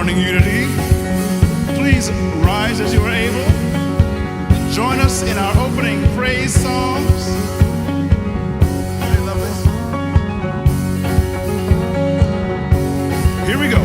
morning unity. Please rise as you are able. Join us in our opening praise songs. Here we go.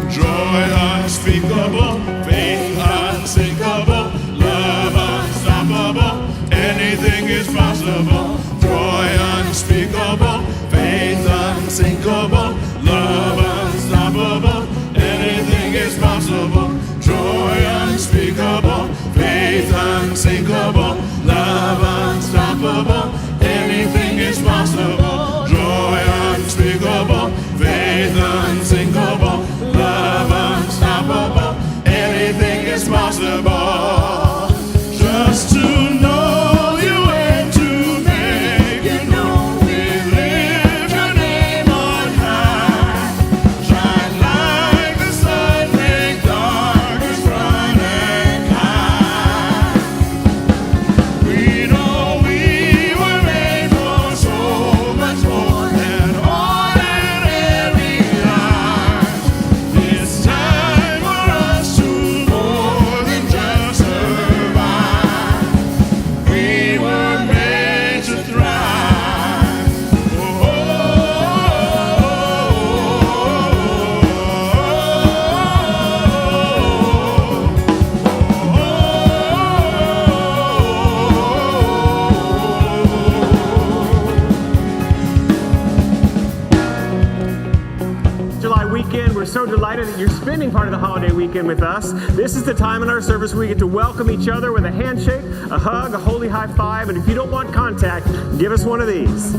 Joy unspeakable, faith unsinkable, love unstoppable, anything is possible. Joy unspeakable, faith unsinkable, love unstoppable, anything is possible. Joy unspeakable, faith unsinkable, love unstoppable, anything is possible. Joy unspeakable, faith unsinkable, love unstoppable, anything is possible. Just to know you and to make you know, we lift your name on high. Shine like the sun, make darkness run and hide. We know we were made for so much more than ordinary lives. It's time for us to more than just survive. We were made to thrive. July weekend. We're so delighted that you're spending part of the holiday weekend with us. This is the time in our service where we get to welcome each other with a handshake, a hug, a holy high five, and if you don't want contact, give us one of these.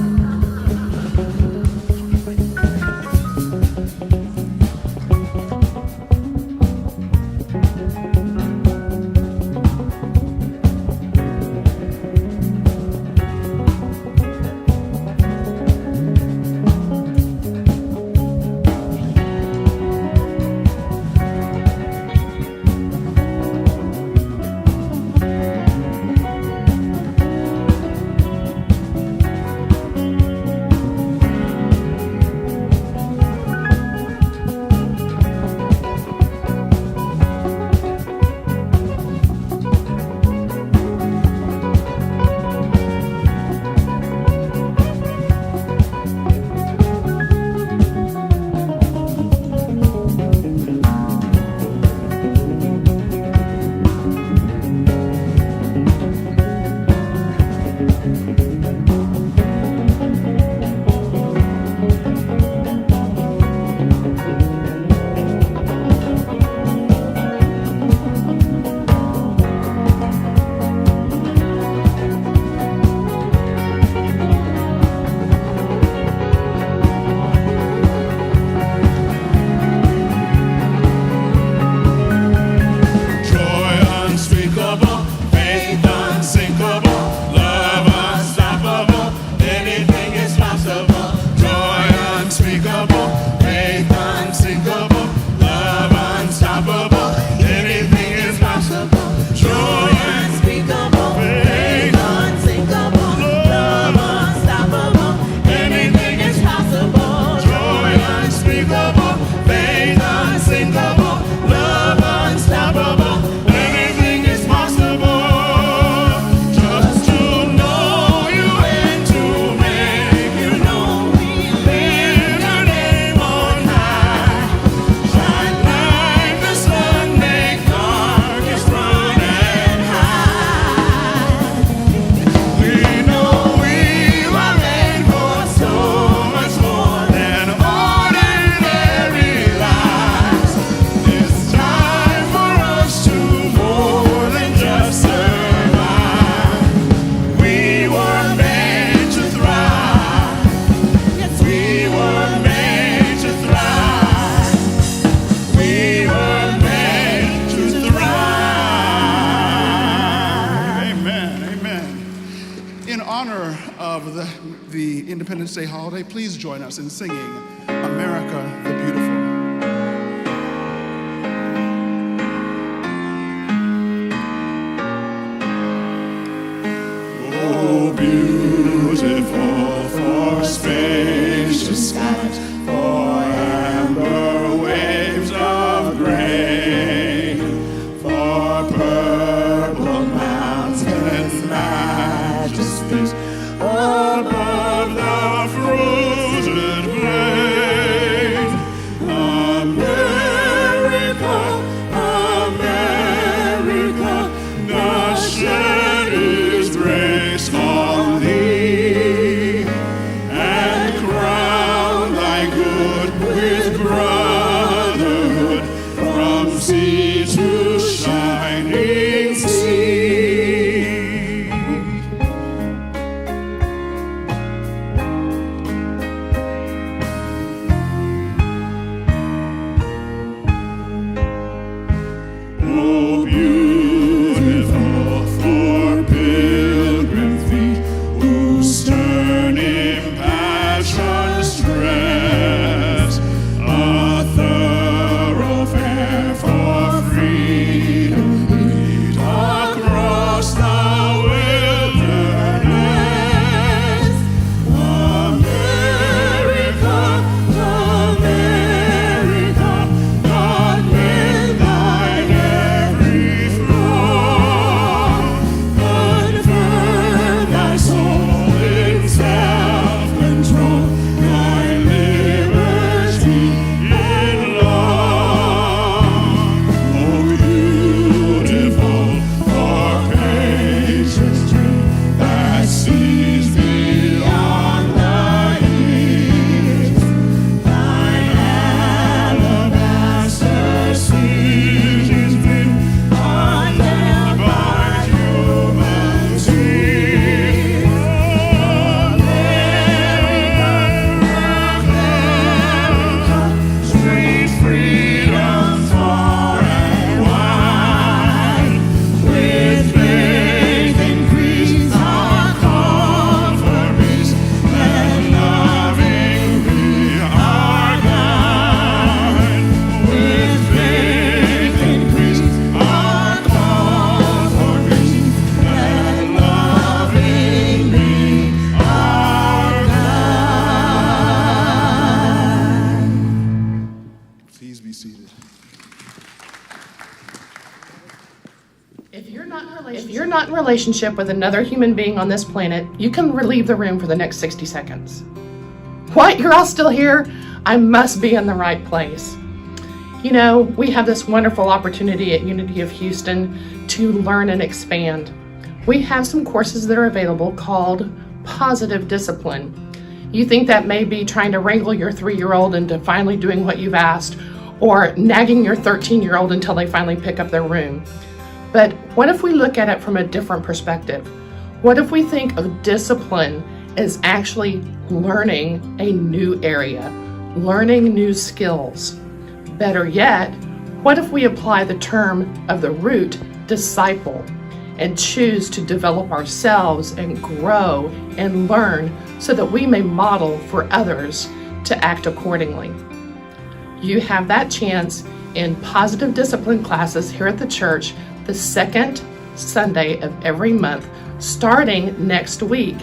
Joy unspeakable, faith unsinkable, love unstoppable, anything is possible. Joy unspeakable, faith unsinkable, love unstoppable, anything is possible. Joy unspeakable, faith unsinkable, love unstoppable, anything is possible. Joy unspeakable, faith unsinkable, love unstoppable, anything is possible. Just to know you and to make you know, we lift your name on high. Shine like the sun, make darkness run and hide. We know we were made for so much more than ordinary lives. It's time for us to more than just survive. We were made to thrive. Yes, we were made to thrive. We were made to thrive. Amen. Amen. In honor of the Independence Day holiday, please join us in singing America the Beautiful. Oh, beautiful for spacious skies, for amber waves of grace. with brotherhood from sea to shining sea. Oh, beautiful for pilgrim feet whose turning passions stress, a thoroughfare for freedom lead across the wilderness. America, America, God with thine every flaw, confirm thy soul in self-control, thy liberty in law. Oh, beautiful for patience dream that sees beyond the years, thine alabaster seas gleam, undimmed by human tears. America, sweet freedom far and wide, with faith increase our call for peace, and loving be our guide. With faith increase our call for peace, and loving be our guide. Please be seated. If you're not in relationship with another human being on this planet, you can leave the room for the next 60 seconds. What? You're all still here? I must be in the right place. You know, we have this wonderful opportunity at Unity of Houston to learn and expand. We have some courses that are available called Positive Discipline. You think that may be trying to wrangle your 3-year-old into finally doing what you've asked, or nagging your 13-year-old until they finally pick up their room. But what if we look at it from a different perspective? What if we think of discipline as actually learning a new area, learning new skills? Better yet, what if we apply the term of the root, disciple, and choose to develop ourselves and grow and learn so that we may model for others to act accordingly? You have that chance in Positive Discipline classes here at the church the second Sunday of every month, starting next week.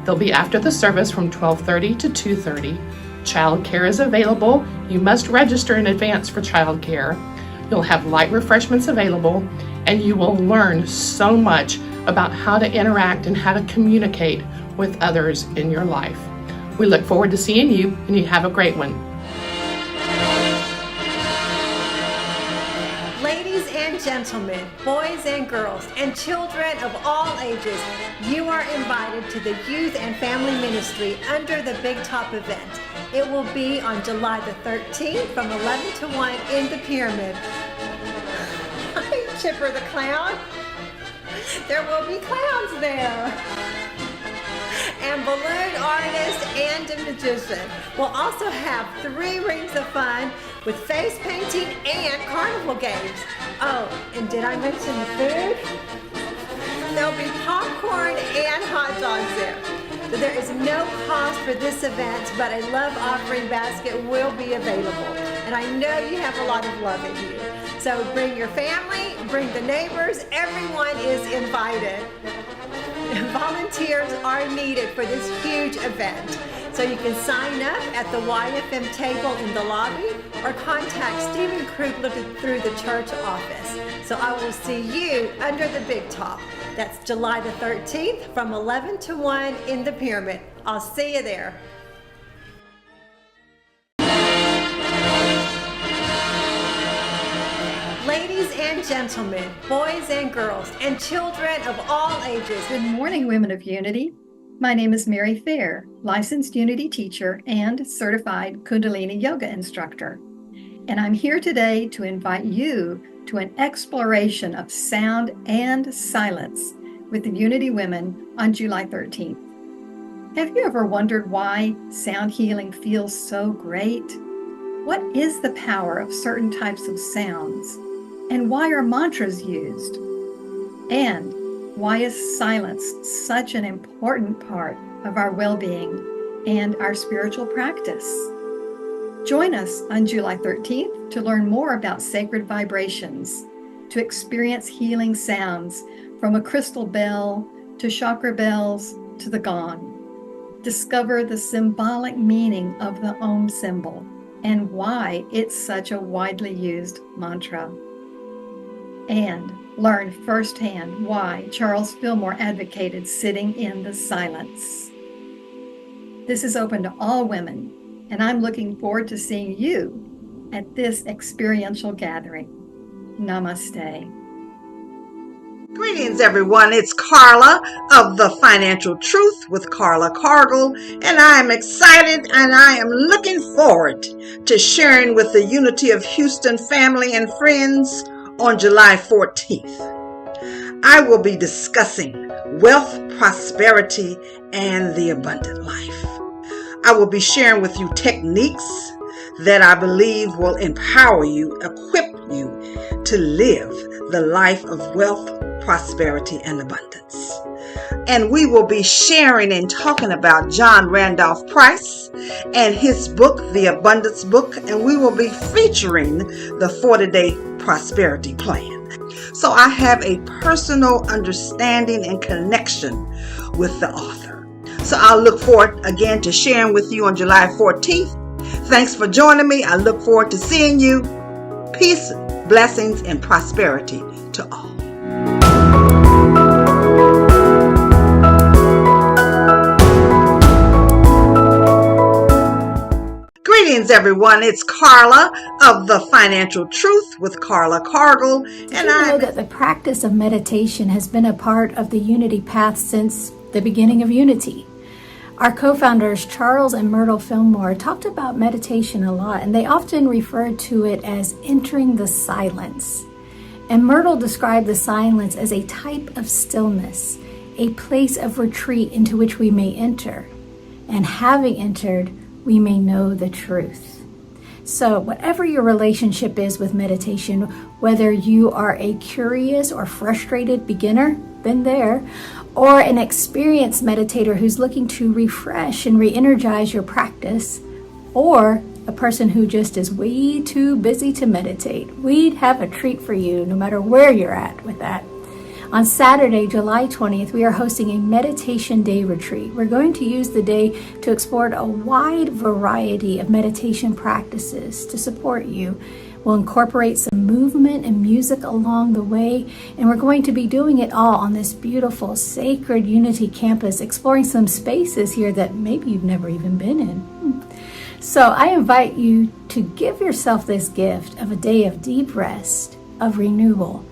They'll be after the service from 12:30 to 2:30. Childcare is available. You must register in advance for childcare. You'll have light refreshments available, and you will learn so much about how to interact and how to communicate with others in your life. We look forward to seeing you, and you have a great one. Ladies and gentlemen, boys and girls, and children of all ages, you are invited to the Youth and Family Ministry Under the Big Top event. It will be on July the 13th from 11 to 1 in the Pyramid. Hi, Chipper the Clown. There will be clowns there. And balloon artist and a magician. We'll also have 3 rings of fun with face painting and carnival games. Oh, and did I mention the food? There'll be popcorn and hot dogs there. So there is no cost for this event, but a love offering basket will be available. And I know you have a lot of love in you. So bring your family, bring the neighbors, everyone is invited. Volunteers are needed for this huge event. So you can sign up at the YFM table in the lobby or contact Stephen Krugler through the church office. So I will see you under the big top. That's July the 13th from 11 to 1 in the Pyramid. I'll see you there. Ladies and gentlemen, boys and girls, and children of all ages. Good morning, Women of Unity. My name is Mary Fair, licensed Unity teacher and certified Kundalini yoga instructor. And I'm here today to invite you to an exploration of sound and silence with the Unity Women on July 13th. Have you ever wondered why sound healing feels so great? What is the power of certain types of sounds? And why are mantras used? And why is silence such an important part of our well-being and our spiritual practice? Join us on July 13th to learn more about sacred vibrations, to experience healing sounds from a crystal bell to chakra bells to the gong. Discover the symbolic meaning of the Om symbol and why it's such a widely used mantra. And learn firsthand why Charles Fillmore advocated sitting in the silence. This is open to all women, and I'm looking forward to seeing you at this experiential gathering. Namaste. Greetings, everyone. It's Carla of The Financial Truth with Carla Cargill, and I am excited and I am looking forward to sharing with the Unity of Houston family and friends on July 14th. I will be discussing wealth, prosperity, and the abundant life. I will be sharing with you techniques that I believe will empower you, equip you to live the life of wealth, prosperity, and abundance. And we will be sharing and talking about John Randolph Price and his book, The Abundance Book, and we will be featuring the 40-day prosperity plan. So I have a personal understanding and connection with the author. So I'll look forward again to sharing with you on July 14th. Thanks for joining me. I look forward to seeing you. Peace, blessings, and prosperity to all. Greetings, everyone. It's Carla of The Financial Truth with Carla Cargill. And I know that the practice of meditation has been a part of the Unity path since the beginning of Unity. Our co-founders, Charles and Myrtle Fillmore, talked about meditation a lot, and they often referred to it as entering the silence. And Myrtle described the silence as a type of stillness, a place of retreat into which we may enter. And having entered, we may know the truth. So whatever your relationship is with meditation, whether you are a curious or frustrated beginner, been there, or an experienced meditator who's looking to refresh and re-energize your practice, or a person who just is way too busy to meditate, we'd have a treat for you no matter where you're at with that. On Saturday, July 20th, we are hosting a meditation day retreat. We're going to use the day to explore a wide variety of meditation practices to support you. We'll incorporate some movement and music along the way, and we're going to be doing it all on this beautiful, sacred Unity campus, exploring some spaces here that maybe you've never even been in. So I invite you to give yourself this gift of a day of deep rest, of renewal.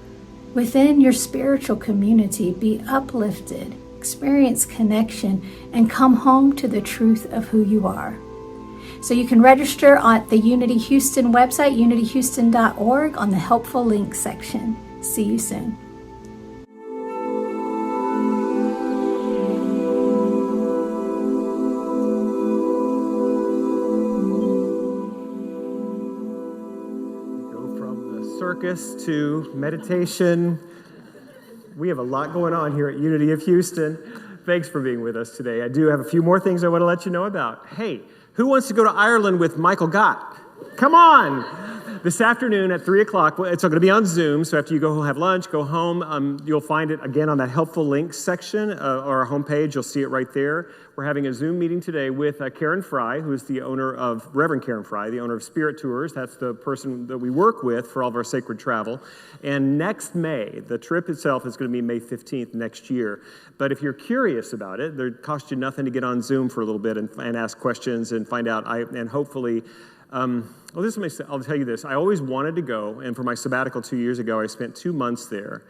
Within your spiritual community, be uplifted, experience connection, and come home to the truth of who you are. So you can register on the Unity Houston website, unityhouston.org, on the helpful links section. See you soon. Go from the circus to meditation. We have a lot going on here at Unity of Houston. Thanks for being with us today. I do have a few more things I want to let you know about. Hey, who wants to go to Ireland with Michael Gott? Come on! This afternoon at 3 o'clock, it's going to be on Zoom, so after you go have lunch, go home, you'll find it again on that helpful links section or our homepage. You'll see it right there. We're having a Zoom meeting today with Karen Fry, who is the owner of, Reverend Karen Fry, the owner of Spirit Tours. That's the person that we work with for all of our sacred travel. And next May, the trip itself is going to be May 15th next year. But if you're curious about it, it costs you nothing to get on Zoom for a little bit and ask questions and find out, and hopefully... I'll tell you this. I always wanted to go, and for my sabbatical 2 years ago, I spent 2 months there.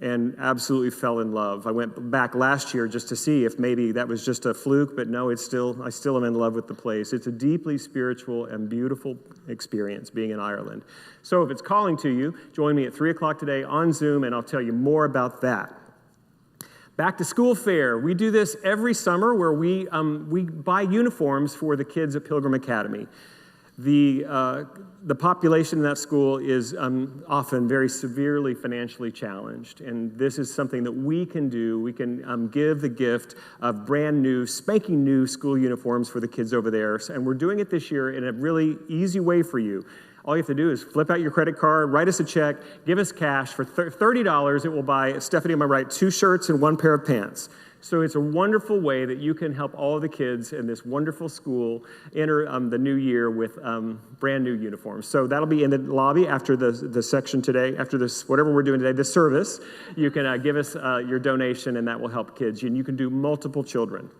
and absolutely fell in love. I went back last year just to see if maybe that was just a fluke, but no, I still am in love with the place. It's a deeply spiritual and beautiful experience being in Ireland. So if it's calling to you, join me at 3 o'clock today on Zoom, and I'll tell you more about that. Back to school fair. We do this every summer where we buy uniforms for the kids at Pilgrim Academy. The population in that school is often very severely financially challenged, and this is something that we can do. We can give the gift of brand new, spanking new school uniforms for the kids over there, and we're doing it this year in a really easy way for you. All you have to do is flip out your credit card, write us a check, give us cash. For $30, it will buy, Stephanie on my right, 2 shirts and 1 pair of pants. So it's a wonderful way that you can help all of the kids in this wonderful school enter the new year with brand new uniforms. So that'll be in the lobby after the section today, after this, whatever we're doing today, this service. You can give us your donation, and that will help kids. And you can do multiple children.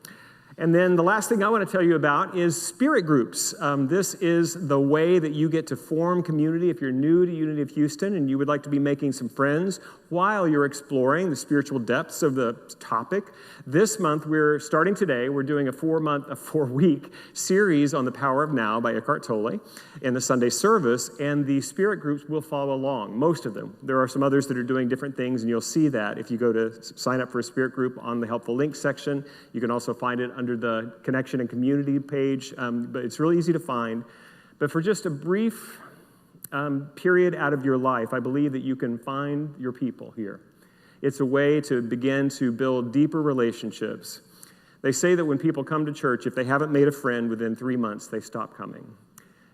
And then the last thing I want to tell you about is spirit groups. This is the way that you get to form community if you're new to Unity of Houston and you would like to be making some friends while you're exploring the spiritual depths of the topic. This month, we're starting today, we're doing a 4-week series on the power of now by Eckhart Tolle in the Sunday service, and the spirit groups will follow along, most of them. There are some others that are doing different things, and you'll see that if you go to sign up for a spirit group on the helpful links section. You can also find it under the connection and community page, but it's really easy to find. But for just a brief period out of your life, I believe that you can find your people here. It's a way to begin to build deeper relationships. They say that when people come to church, if they haven't made a friend within 3 months, they stop coming.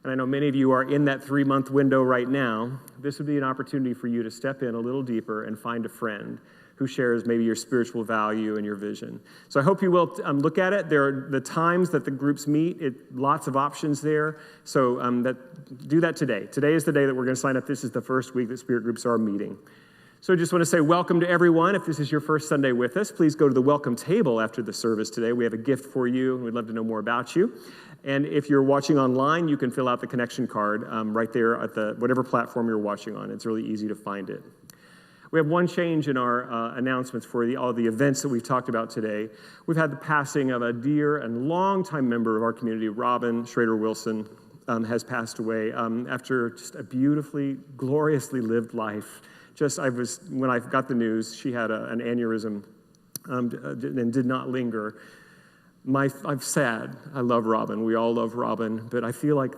And I know many of you are in that 3-month window right now. This would be an opportunity for you to step in a little deeper and find a friend who shares maybe your spiritual value and your vision. So I hope you will look at it. There are the times that the groups meet, lots of options there. So do that today. Today is the day that we're going to sign up. This is the first week that spirit groups are meeting. So I just want to say welcome to everyone. If this is your first Sunday with us, please go to the welcome table after the service today. We have a gift for you, and we'd love to know more about you. And if you're watching online, you can fill out the connection card right there at whatever platform you're watching on. It's really easy to find it. We have one change in our announcements for all the events that we've talked about today. We've had the passing of a dear and longtime member of our community, Robin Schrader-Wilson, has passed away after just a beautifully, gloriously lived life. When I got the news, she had an aneurysm and did not linger. I'm sad. I love Robin. We all love Robin, but I feel like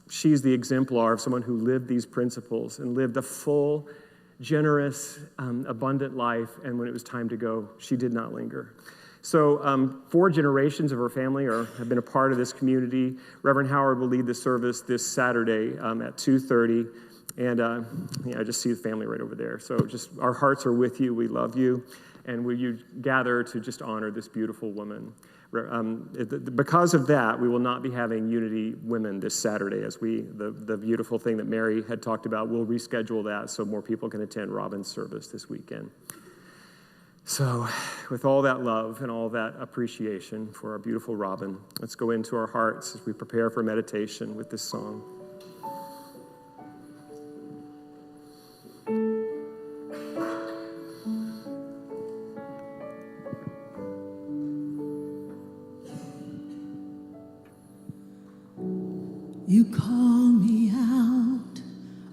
she's the exemplar of someone who lived these principles and lived a full, generous, abundant life, and when it was time to go, she did not linger. So 4 generations of her family have been a part of this community. Reverend Howard will lead the service this Saturday at 2:30, and I just see the family right over there. So just our hearts are with you. We love you, and will you gather to just honor this beautiful woman. Because of that, we will not be having Unity Women this Saturday, as the beautiful thing that Mary had talked about. We'll reschedule that so more people can attend Robin's service this weekend. So with all that love and all that appreciation for our beautiful Robin, let's go into our hearts as we prepare for meditation with this song. You call me out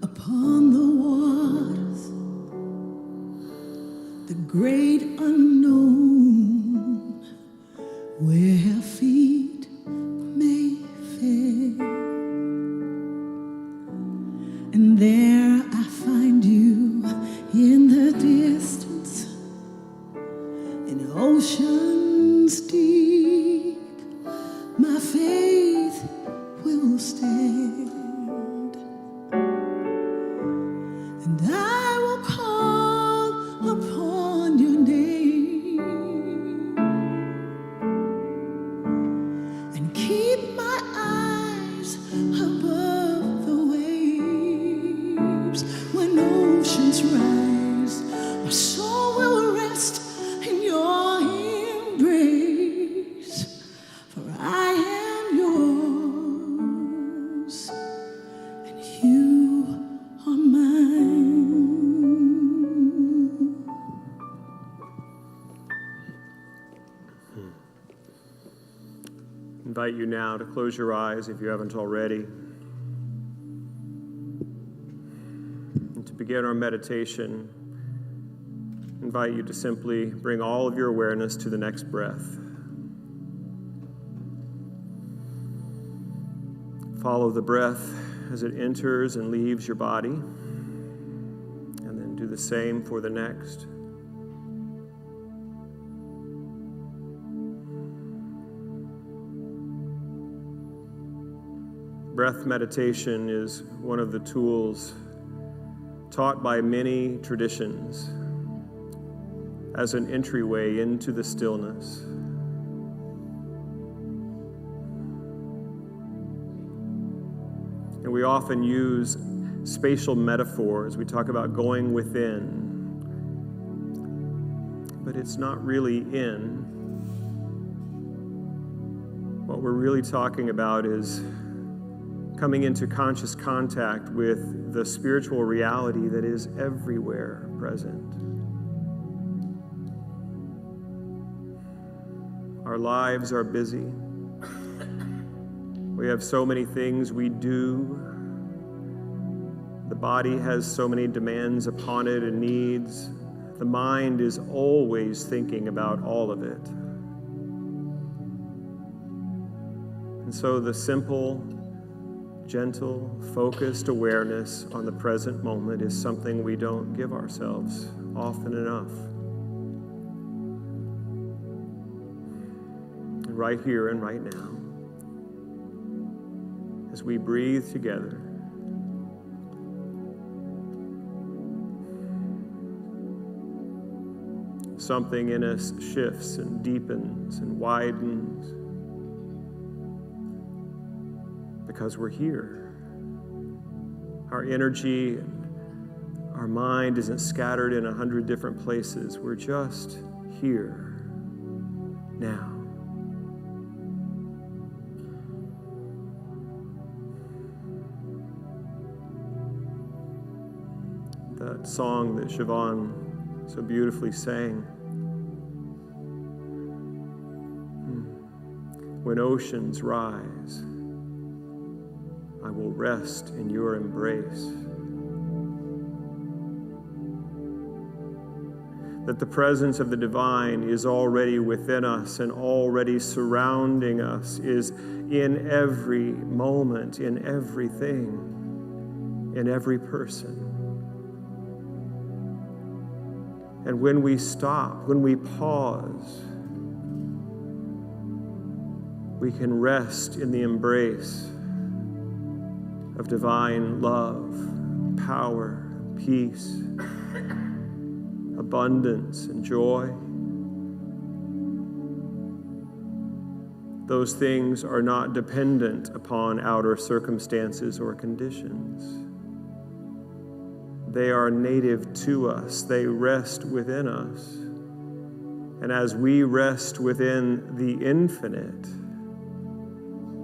upon the waters, the great unknown, where feet may fail. And there I find you in the distance, in oceans deep. My faith will stand, and I will call upon your name and keep my eyes above the waves. When oceans rise, my soul will rest in your embrace, for I am yours and you are mine. invite you now to close your eyes if you haven't already. And to begin our meditation, invite you to simply bring all of your awareness to the next breath. Follow the breath as it enters and leaves your body, and then do the same for the next. Breath meditation is one of the tools taught by many traditions as an entryway into the stillness. And we often use spatial metaphors. We talk about going within, but it's not really in. What we're really talking about is coming into conscious contact with the spiritual reality that is everywhere present. Our lives are busy. We have so many things we do. The body has so many demands upon it and needs. The mind is always thinking about all of it. And so the simple, gentle, focused awareness on the present moment is something we don't give ourselves often enough. And right here and right now, as we breathe together, something in us shifts and deepens and widens because we're here. Our energy and our mind isn't scattered in 100 different places. We're just here now. That song that Siobhan so beautifully sang. When oceans rise, I will rest in your embrace. That the presence of the divine is already within us and already surrounding us, is in every moment, in everything, in every person. And when we stop, when we pause, we can rest in the embrace of divine love, power, peace, abundance, and joy. Those things are not dependent upon outer circumstances or conditions. They are native to us. They rest within us. And as we rest within the infinite,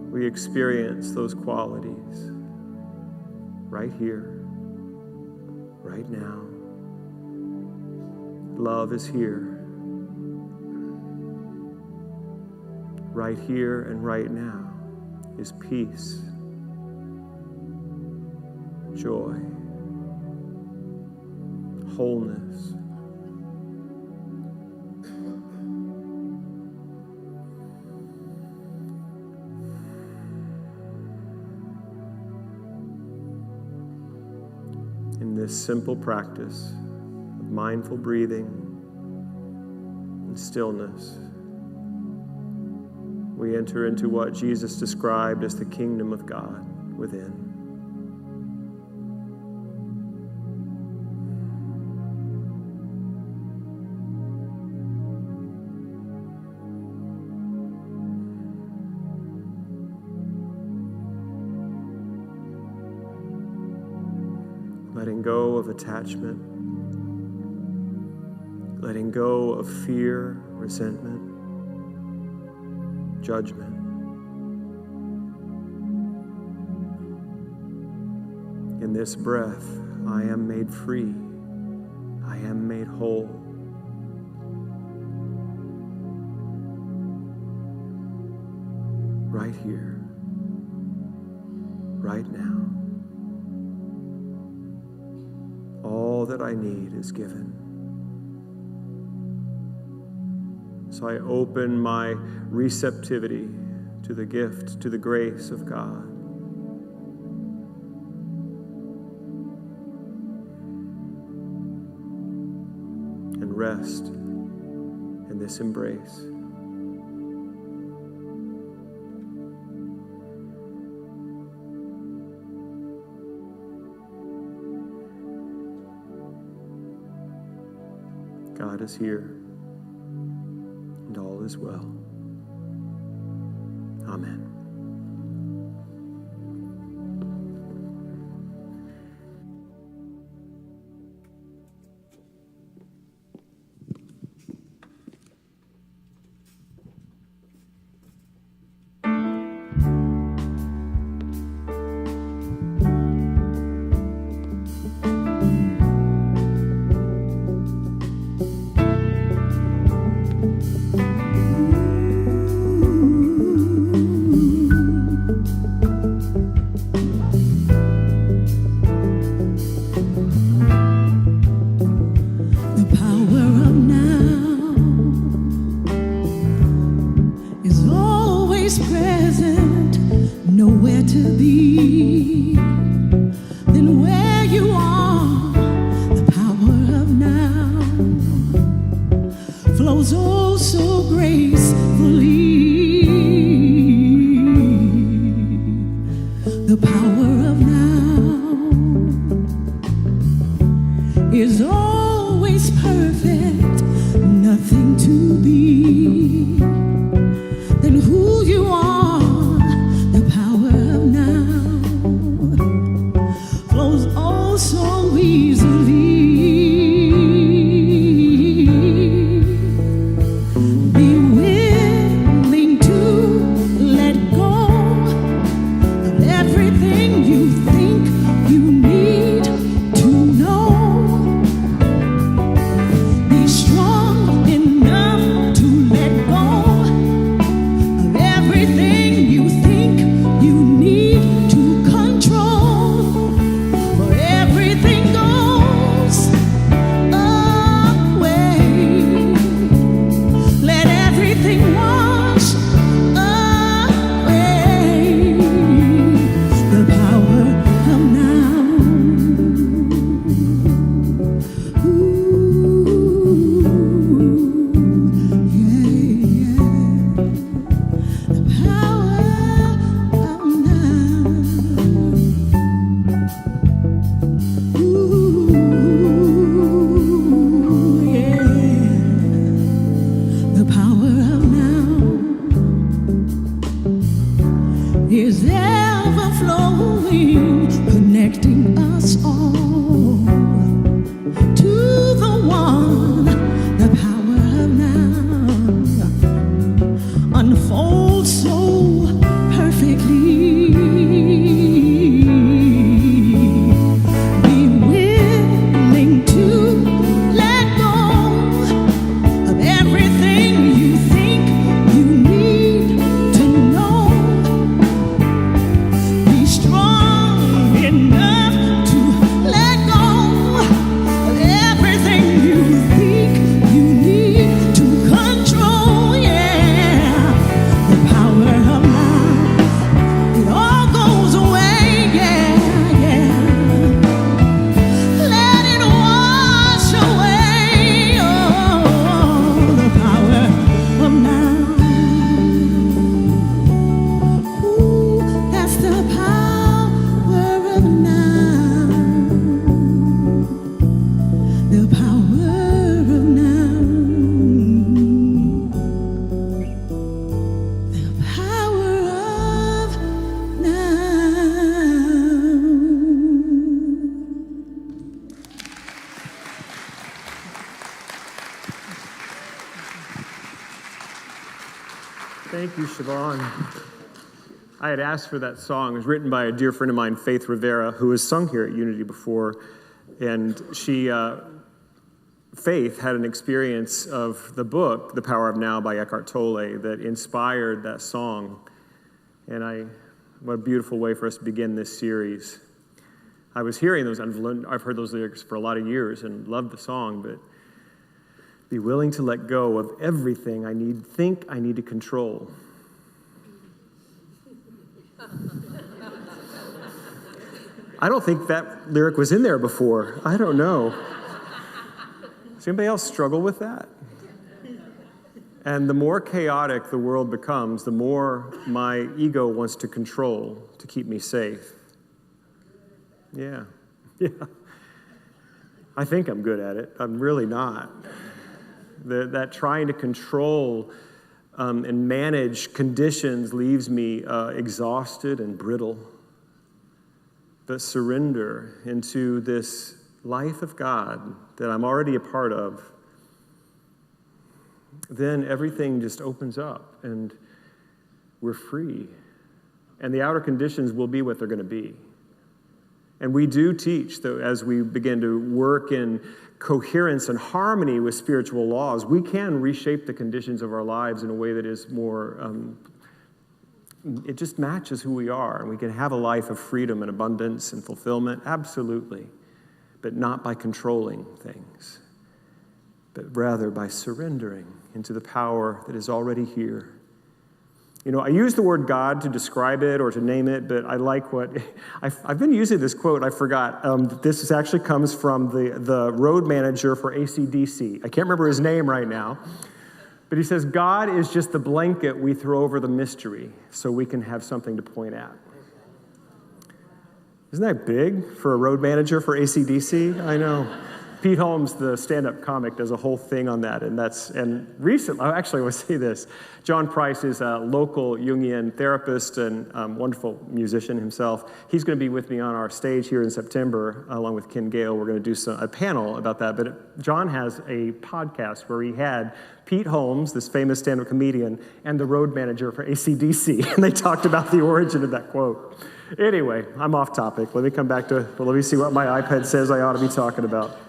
we experience those qualities right here, right now. Love is here, right here and right now is peace, joy, wholeness. In this simple practice of mindful breathing and stillness, we enter into what Jesus described as the kingdom of God within. Letting go of attachment, letting go of fear, resentment, judgment. In this breath, I am made free. I am made whole. right here, right now. All that I need is given. So I open my receptivity to the gift, to the grace of God. And rest in this embrace. God is here, and all is well. Amen. Thank you, Siobhan. I had asked for that song. It was written by a dear friend of mine, Faith Rivera, who has sung here at Unity before. And Faith had an experience of the book, The Power of Now by Eckhart Tolle, that inspired that song. And what a beautiful way for us to begin this series. I was hearing those, I've heard those lyrics for a lot of years and loved the song, but be willing to let go of everything I need to control. I don't think that lyric was in there before. I don't know. Does anybody else struggle with that? And the more chaotic the world becomes, the more my ego wants to control to keep me safe. Yeah. I think I'm good at it. I'm really not. That trying to control and manage conditions leaves me exhausted and brittle. But surrender into this life of God that I'm already a part of, then everything just opens up and we're free. And the outer conditions will be what they're going to be. And we do teach that as we begin to work in coherence and harmony with spiritual laws, we can reshape the conditions of our lives in a way that is more, it just matches who we are. And we can have a life of freedom and abundance and fulfillment, absolutely, but not by controlling things, but rather by surrendering into the power that is already here. You know, I use the word God to describe it or to name it, but I like what, I've been using this quote, I forgot. This actually comes from the road manager for AC/DC. I can't remember his name right now, but he says, God is just the blanket we throw over the mystery so we can have something to point at. Isn't that big for a road manager for AC/DC? I know. Pete Holmes, the stand-up comic, does a whole thing on that, and recently, actually, I want to say this. John Price is a local Jungian therapist and wonderful musician himself. He's going to be with me on our stage here in September, along with Ken Gale. We're going to do a panel about that, but John has a podcast where he had Pete Holmes, this famous stand-up comedian, and the road manager for AC/DC, and they talked about the origin of that quote. Anyway, I'm off topic. Let me come back to, let me see what my iPad says I ought to be talking about.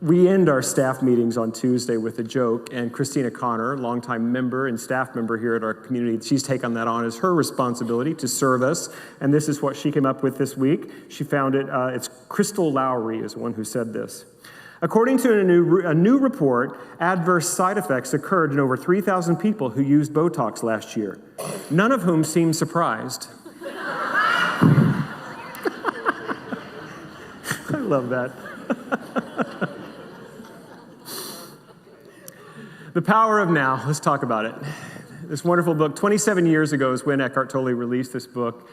We end our staff meetings on Tuesday with a joke, and Christina Connor, longtime member and staff member here at our community, she's taken that on as her responsibility to serve us, and this is what she came up with this week. She found it, it's Crystal Lowry is the one who said this. According to a new report, adverse side effects occurred in over 3,000 people who used Botox last year, none of whom seemed surprised. I love that. The Power of Now. Let's talk about it. This wonderful book. 27 years ago is when Eckhart Tolle released this book.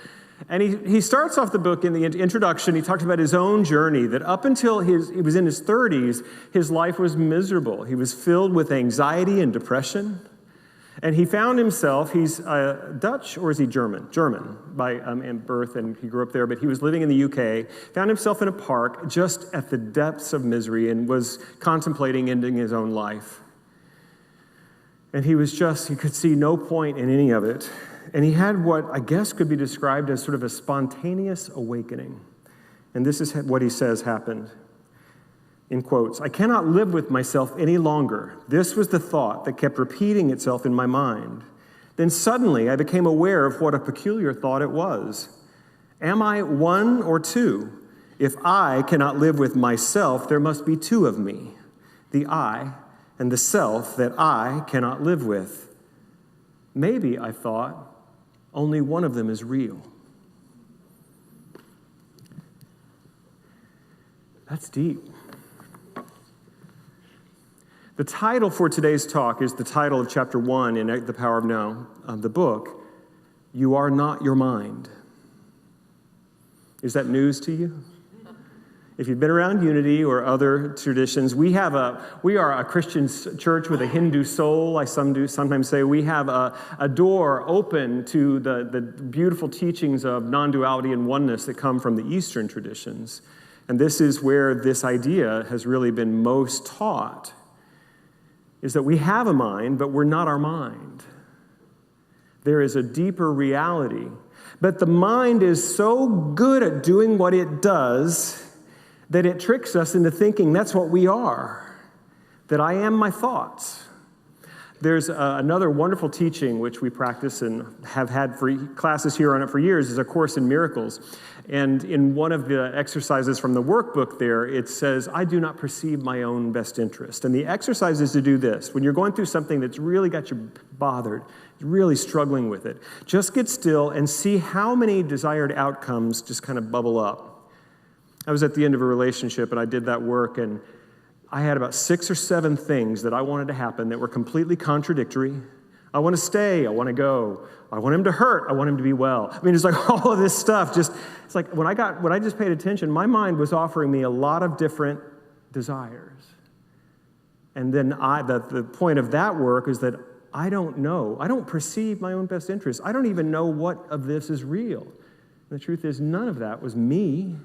And he starts off the book in the introduction. He talks about his own journey, that up until he was in his 30s, his life was miserable. He was filled with anxiety and depression. And he found himself, he's Dutch, or is he German? German by birth, and he grew up there, but he was living in the UK, found himself in a park just at the depths of misery and was contemplating ending his own life. And he could see no point in any of it. And he had what I guess could be described as sort of a spontaneous awakening. And this is what he says happened. In quotes, I cannot live with myself any longer. This was the thought that kept repeating itself in my mind. Then suddenly I became aware of what a peculiar thought it was. Am I one or two? If I cannot live with myself, there must be two of me, the I and the self that I cannot live with. Maybe, I thought, only one of them is real. That's deep. The title for today's talk is the title of chapter 1 in The Power of Now, the book, You Are Not Your Mind. Is that news to you? If you've been around Unity or other traditions, we are a Christian church with a Hindu soul. I sometimes say we have a door open to the beautiful teachings of non-duality and oneness that come from the Eastern traditions. And this is where this idea has really been most taught, is that we have a mind, but we're not our mind. There is a deeper reality. But the mind is so good at doing what it does that it tricks us into thinking that's what we are, that I am my thoughts. There's another wonderful teaching which we practice and have had for classes here on it for years, is A Course in Miracles. And in one of the exercises from the workbook there, it says, I do not perceive my own best interest. And the exercise is to do this. When you're going through something that's really got you bothered, really struggling with it, just get still and see how many desired outcomes just kind of bubble up. I was at the end of a relationship and I did that work, and I had about 6 or 7 things that I wanted to happen that were completely contradictory. I want to stay, I want to go, I want him to hurt, I want him to be well. I mean, it's like all of this stuff it's like when I just paid attention, my mind was offering me a lot of different desires. And then the point of that work is that I don't know. I don't perceive my own best interest. I don't even know what of this is real. And the truth is, none of that was me.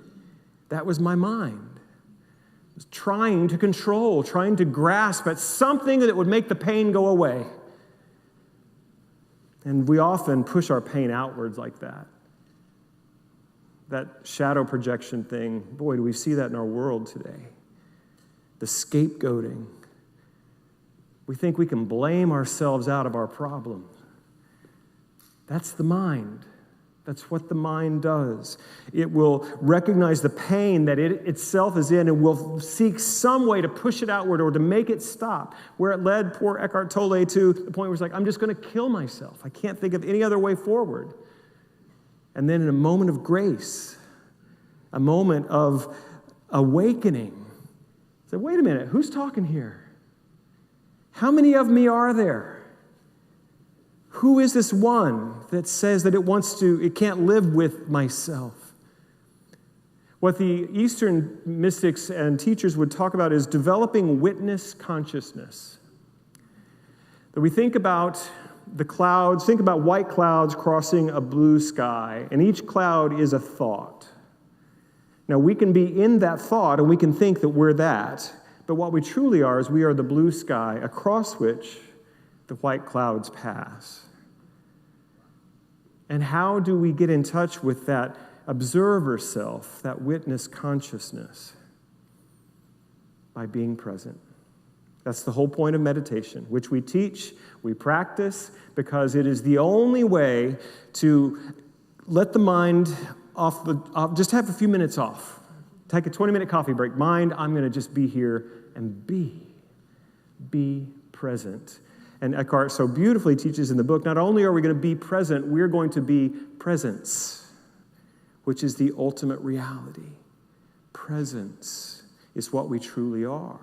That was my mind. It was trying to control, trying to grasp at something that would make the pain go away. And we often push our pain outwards like that. That shadow projection thing, boy, do we see that in our world today. The scapegoating. We think we can blame ourselves out of our problems. That's the mind. That's what the mind does. It will recognize the pain that it itself is in and will seek some way to push it outward or to make it stop. Where it led poor Eckhart Tolle to the point where he's like, I'm just going to kill myself. I can't think of any other way forward. And then in a moment of grace, a moment of awakening, say, wait a minute, who's talking here? How many of me are there? Who is this one that says that it can't live with myself? What the Eastern mystics and teachers would talk about is developing witness consciousness. That we think about the clouds, think about white clouds crossing a blue sky, and each cloud is a thought. Now, we can be in that thought, and we can think that we're that, but what we truly are is we are the blue sky across which the white clouds pass. And how do we get in touch with that observer self, that witness consciousness? By being present. That's the whole point of meditation, which we teach, we practice, because it is the only way to let the mind just have a few minutes off. Take a 20-minute coffee break. Mind, I'm going to just be here and be present. And Eckhart so beautifully teaches in the book, not only are we going to be present, we're going to be presence, which is the ultimate reality. Presence is what we truly are.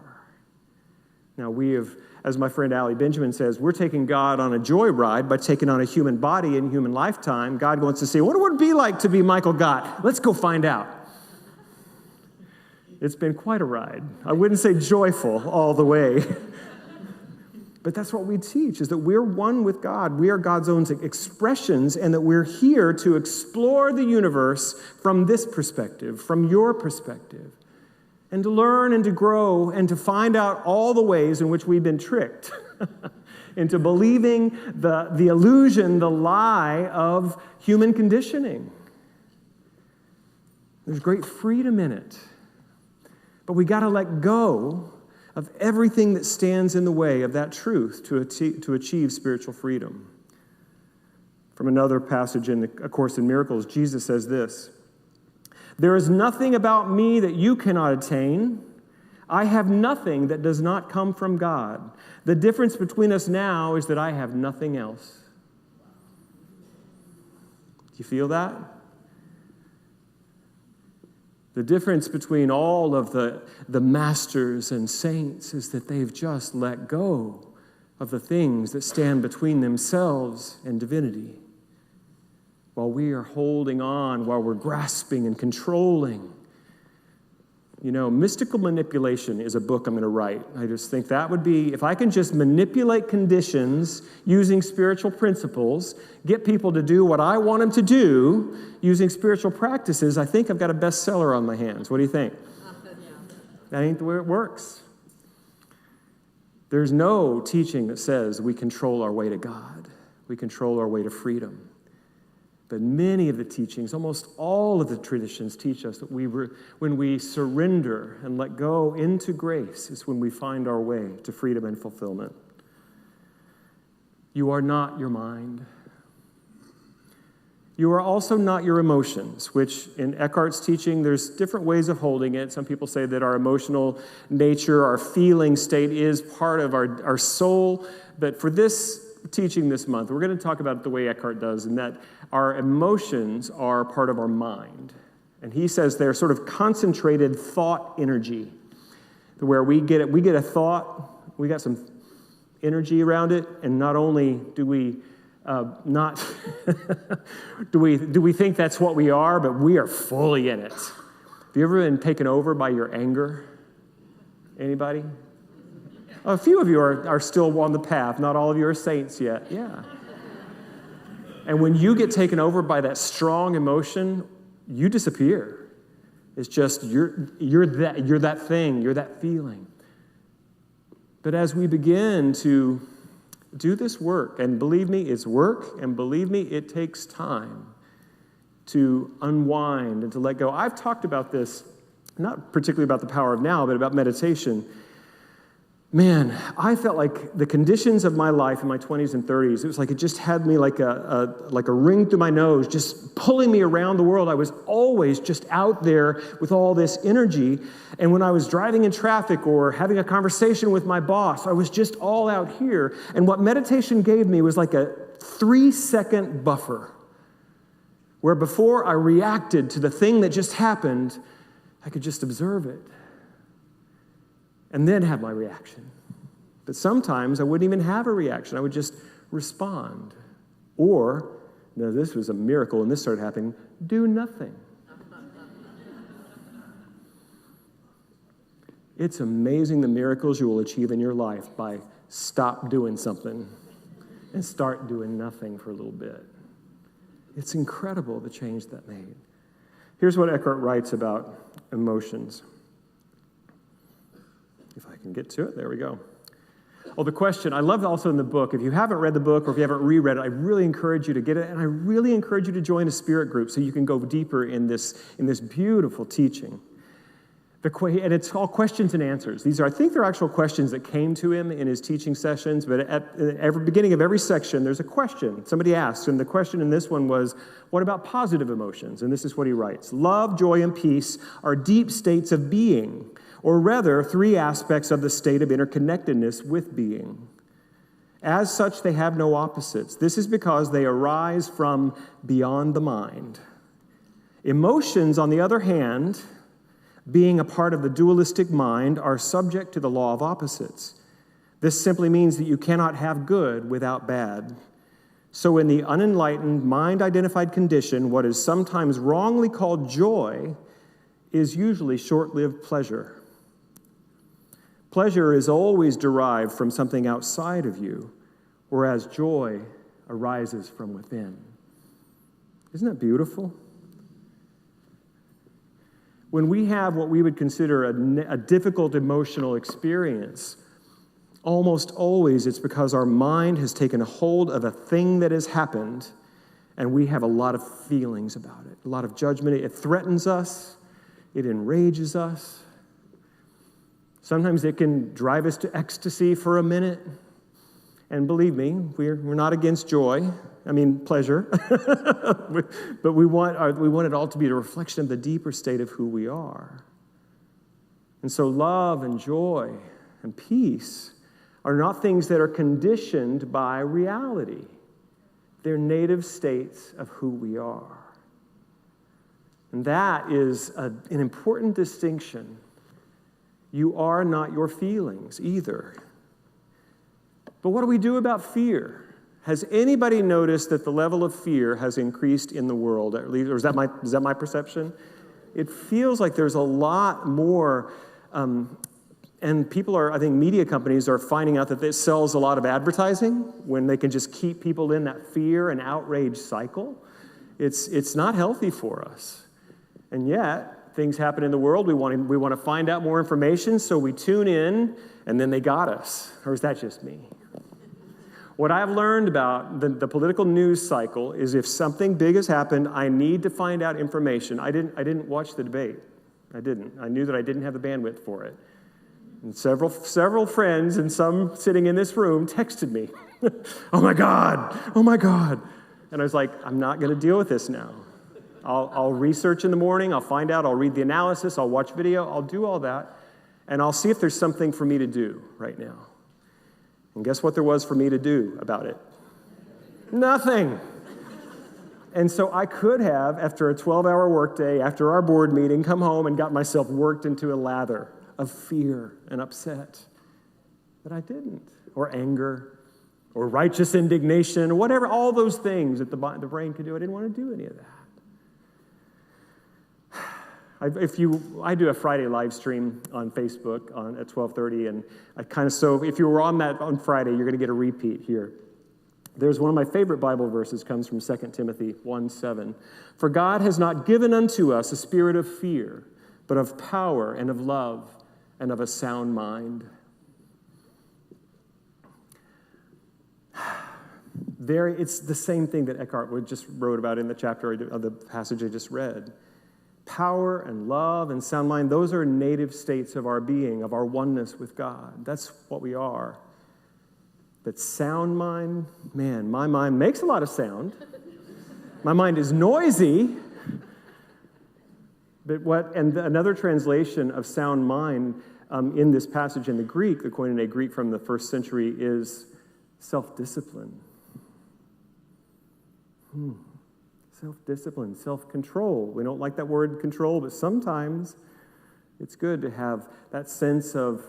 Now we have, as my friend Allie Benjamin says, we're taking God on a joyride by taking on a human body in human lifetime. God wants to say, what would it be like to be Michael Gott? Let's go find out. It's been quite a ride. I wouldn't say joyful all the way. But that's what we teach, is that we're one with God. We are God's own expressions, and that we're here to explore the universe from this perspective, from your perspective, and to learn and to grow and to find out all the ways in which we've been tricked into believing the illusion, the lie of human conditioning. There's great freedom in it. But we got to let go of everything that stands in the way of that truth to achieve spiritual freedom. From another passage in A Course in Miracles, Jesus says this, there is nothing about me that you cannot attain. I have nothing that does not come from God. The difference between us now is that I have nothing else. Do you feel that? The difference between all of the masters and saints is that they've just let go of the things that stand between themselves and divinity, while we are holding on, while we're grasping and controlling. You know, Mystical Manipulation is a book I'm going to write. I just think that would be, if I can just manipulate conditions using spiritual principles, get people to do what I want them to do using spiritual practices, I think I've got a bestseller on my hands. What do you think? That ain't the way it works. There's no teaching that says we control our way to God. We control our way to freedom. But many of the teachings, almost all of the traditions teach us that when we surrender and let go into grace is when we find our way to freedom and fulfillment. You are not your mind. You are also not your emotions, which in Eckhart's teaching, there's different ways of holding it. Some people say that our emotional nature, our feeling state is part of our soul. But for this teaching this month, we're going to talk about it the way Eckhart does, and that our emotions are part of our mind. And he says they're sort of concentrated thought energy, where we get a thought, we got some energy around it, and not only do we not do we think that's what we are, but we are fully in it. Have you ever been taken over by your anger? Anybody? A few of you are still on the path. Not all of you are saints yet. Yeah. And when you get taken over by that strong emotion, you disappear. It's just you're that thing, you're that feeling. But as we begin to do this work, and believe me, it's work, and believe me, it takes time to unwind and to let go. I've talked about this, not particularly about the power of now, but about meditation. Man, I felt like the conditions of my life in my 20s and 30s, it was like it just had me like a ring through my nose, just pulling me around the world. I was always just out there with all this energy. And when I was driving in traffic or having a conversation with my boss, I was just all out here. And what meditation gave me was like a 3-second buffer, where before I reacted to the thing that just happened, I could just observe it and then have my reaction. But sometimes I wouldn't even have a reaction. I would just respond. Or, no, this was a miracle and this started happening, do nothing. It's amazing the miracles you will achieve in your life by stop doing something and start doing nothing for a little bit. It's incredible the change that made. Here's what Eckhart writes about emotions. If I can get to it, there we go. Oh, the question, I love also in the book, if you haven't read the book or if you haven't reread it, I really encourage you to get it, and I really encourage you to join a spirit group so you can go deeper in this beautiful teaching. And it's all questions and answers. I think they're actual questions that came to him in his teaching sessions, but at the beginning of every section, there's a question. Somebody asks, and the question in this one was, what about positive emotions? And this is what he writes. Love, joy, and peace are deep states of being, or rather, 3 aspects of the state of interconnectedness with being. As such, they have no opposites. This is because they arise from beyond the mind. Emotions, on the other hand, being a part of the dualistic mind, are subject to the law of opposites. This simply means that you cannot have good without bad. So in the unenlightened, mind-identified condition, what is sometimes wrongly called joy is usually short-lived pleasure. Pleasure is always derived from something outside of you, whereas joy arises from within. Isn't that beautiful? When we have what we would consider a difficult emotional experience, almost always it's because our mind has taken a hold of a thing that has happened, and we have a lot of feelings about it, a lot of judgment. It threatens us. It enrages us. Sometimes it can drive us to ecstasy for a minute. And believe me, we're not against pleasure. But we want it all to be a reflection of the deeper state of who we are. And so love and joy and peace are not things that are conditioned by reality. They're native states of who we are. And that is an important distinction. You are not your feelings either. But what do we do about fear? Has anybody noticed that the level of fear has increased in the world, at least, or is that my perception? It feels like there's a lot more, and people I think media companies are finding out that this sells a lot of advertising when they can just keep people in that fear and outrage cycle. It's not healthy for us. And yet, things happen in the world. We want to find out more information, so we tune in, and then they got us. Or is that just me? What I've learned about the political news cycle is if something big has happened, I need to find out information. I didn't watch the debate. I didn't. I knew that I didn't have the bandwidth for it. And several friends and some sitting in this room texted me Oh my God, oh my God. And I was like, I'm not going to deal with this now. I'll research in the morning, I'll find out, I'll read the analysis, I'll watch video, I'll do all that, and I'll see if there's something for me to do right now. And guess what there was for me to do about it? Nothing. And so I could have, after a 12-hour workday, after our board meeting, come home and got myself worked into a lather of fear and upset. But I didn't. Or anger, or righteous indignation, or whatever, all those things that the brain can do. I didn't want to do any of that. I do a Friday live stream on Facebook at 12:30, and so if you were on that on Friday, you're going to get a repeat here. There's one of my favorite Bible verses, comes from 2 Timothy 1:7. For God has not given unto us a spirit of fear, but of power and of love and of a sound mind. It's the same thing that Eckhart just wrote about in the chapter of the passage I just read. Power and love and sound mind, those are native states of our being, of our oneness with God. That's what we are. But sound mind, man, my mind makes a lot of sound. My mind is noisy. But another translation of sound mind in this passage in the Greek, the Koine Greek from the first century, is self-discipline. Self-discipline, self-control. We don't like that word control, but sometimes it's good to have that sense of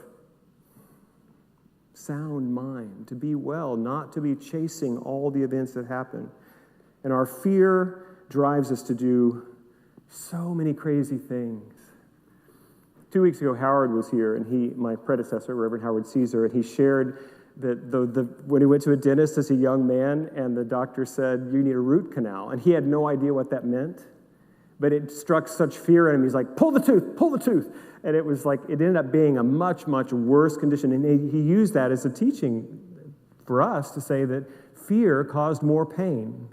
sound mind, to be well, not to be chasing all the events that happen. And our fear drives us to do so many crazy things. 2 weeks ago, Howard was here, and my predecessor, Reverend Howard Caesar, and he shared that when he went to a dentist as a young man, and the doctor said, you need a root canal, and he had no idea what that meant, but it struck such fear in him. He's like, pull the tooth. And it was like, it ended up being a much, much worse condition. And he used that as a teaching for us to say that fear caused more pain.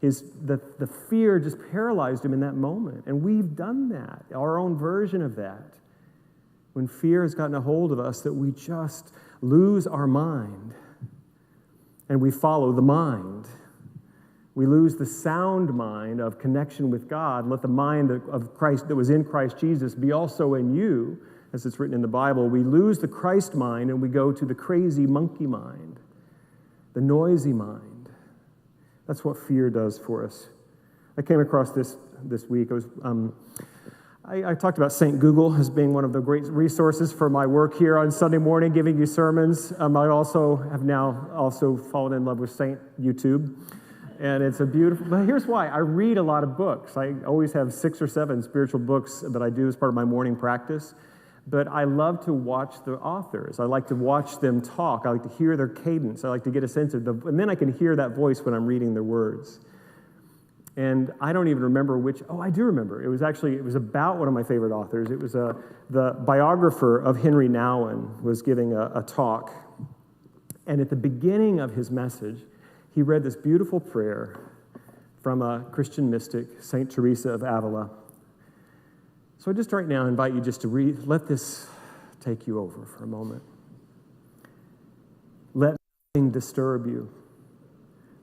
The fear just paralyzed him in that moment. And we've done that, our own version of that. When fear has gotten a hold of us, that we just lose our mind and we follow the mind. We lose the sound mind of connection with God. Let the mind of Christ that was in Christ Jesus be also in you, as it's written in the Bible. We lose the Christ mind and we go to the crazy monkey mind, the noisy mind. That's what fear does for us. I came across this week. I talked about St. Google as being one of the great resources for my work here on Sunday morning, giving you sermons. I also have now fallen in love with St. YouTube. And it's but here's why. I read a lot of books. I always have 6 or 7 spiritual books that I do as part of my morning practice. But I love to watch the authors. I like to watch them talk. I like to hear their cadence. I like to get a sense of and then I can hear that voice when I'm reading their words. And I don't even remember I do remember. It was about one of my favorite authors. It was the biographer of Henry Nouwen was giving a talk. And at the beginning of his message, he read this beautiful prayer from a Christian mystic, St. Teresa of Avila. So I just right now invite you just to let this take you over for a moment. Let nothing disturb you.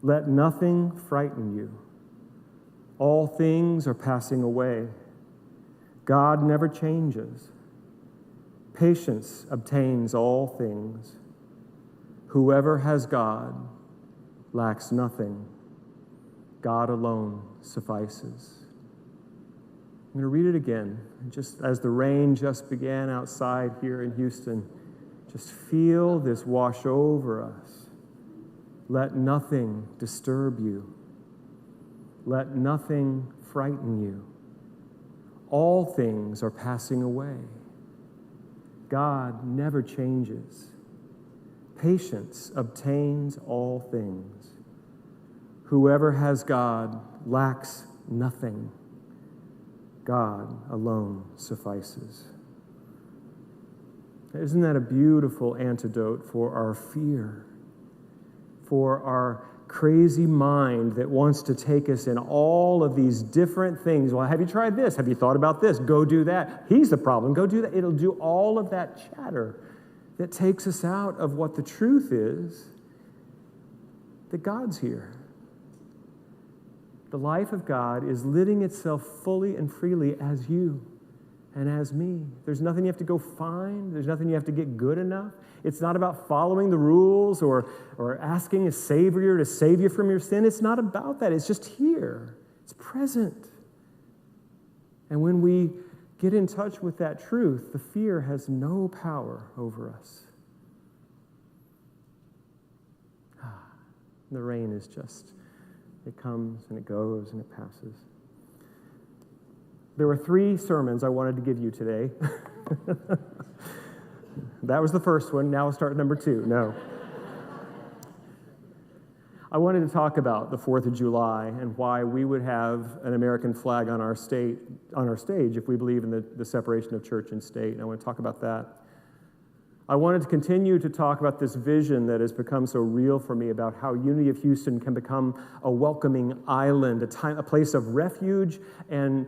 Let nothing frighten you. All things are passing away. God never changes. Patience obtains all things. Whoever has God lacks nothing. God alone suffices. I'm going to read it again. Just as the rain just began outside here in Houston, just feel this wash over us. Let nothing disturb you. Let nothing frighten you. All things are passing away. God never changes. Patience obtains all things. Whoever has God lacks nothing. God alone suffices. Isn't that a beautiful antidote for our fear, for our crazy mind that wants to take us in all of these different things? Well, have you tried this? Have you thought about this? Go do that. He's the problem. Go do that. It'll do all of that chatter that takes us out of what the truth is that God's here. The life of God is living itself fully and freely as you and as me. There's nothing you have to go find. There's nothing you have to get good enough. It's not about following the rules or asking a Savior to save you from your sin. It's not about that. It's just here. It's present. And when we get in touch with that truth, the fear has no power over us. The rain is just, it comes and it goes and it passes. There were 3 sermons I wanted to give you today. That was the first one. Now we'll start number 2. No. I wanted to talk about the 4th of July and why we would have an American flag on our stage if we believe in the separation of church and state. And I want to talk about that. I wanted to continue to talk about this vision that has become so real for me about how Unity of Houston can become a welcoming island, a place of refuge and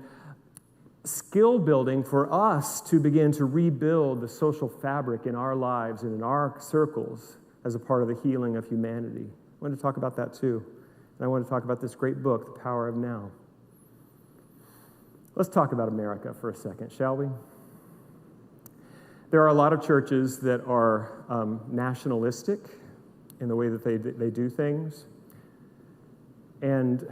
skill building for us to begin to rebuild the social fabric in our lives and in our circles as a part of the healing of humanity. I wanted to talk about that too. And I want to talk about this great book, The Power of Now. Let's talk about America for a second, shall we? There are a lot of churches that are nationalistic in the way that they do things. And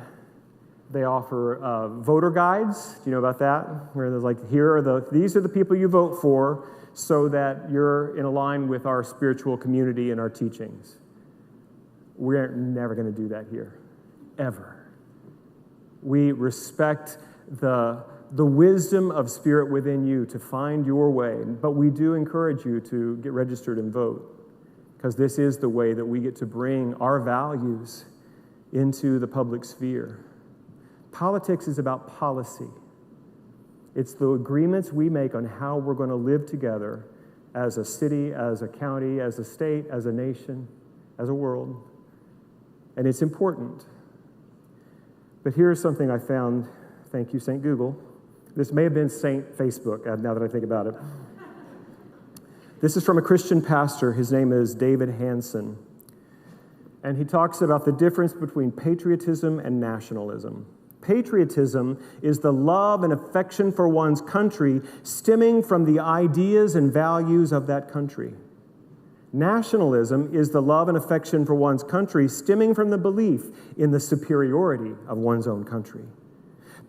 they offer voter guides. Do you know about that? Where there's like, these are the people you vote for so that you're in line with our spiritual community and our teachings. We're never going to do that here, ever. We respect the wisdom of spirit within you to find your way, but we do encourage you to get registered and vote, because this is the way that we get to bring our values into the public sphere. Politics is about policy. It's the agreements we make on how we're going to live together as a city, as a county, as a state, as a nation, as a world. And it's important. But here's something I found. Thank you, St. Google. This may have been St. Facebook, now that I think about it. This is from a Christian pastor. His name is David Hansen. And he talks about the difference between patriotism and nationalism. Patriotism is the love and affection for one's country stemming from the ideas and values of that country. Nationalism is the love and affection for one's country stemming from the belief in the superiority of one's own country.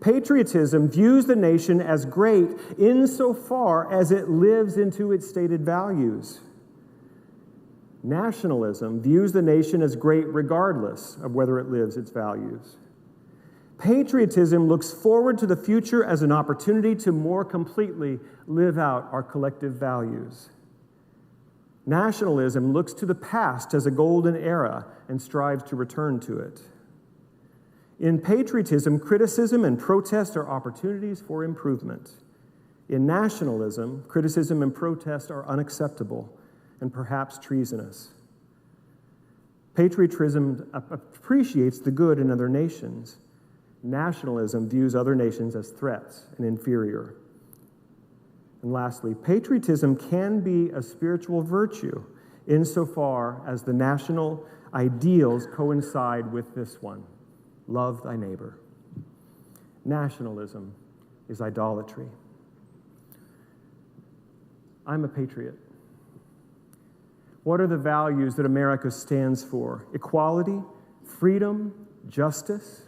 Patriotism views the nation as great insofar as it lives into its stated values. Nationalism views the nation as great regardless of whether it lives its values. Patriotism looks forward to the future as an opportunity to more completely live out our collective values. Nationalism looks to the past as a golden era and strives to return to it. In patriotism, criticism and protest are opportunities for improvement. In nationalism, criticism and protest are unacceptable and perhaps treasonous. Patriotism appreciates the good in other nations. Nationalism views other nations as threats and inferior. And lastly, patriotism can be a spiritual virtue insofar as the national ideals coincide with this one: love thy neighbor. Nationalism is idolatry. I'm a patriot. What are the values that America stands for? Equality, freedom, justice.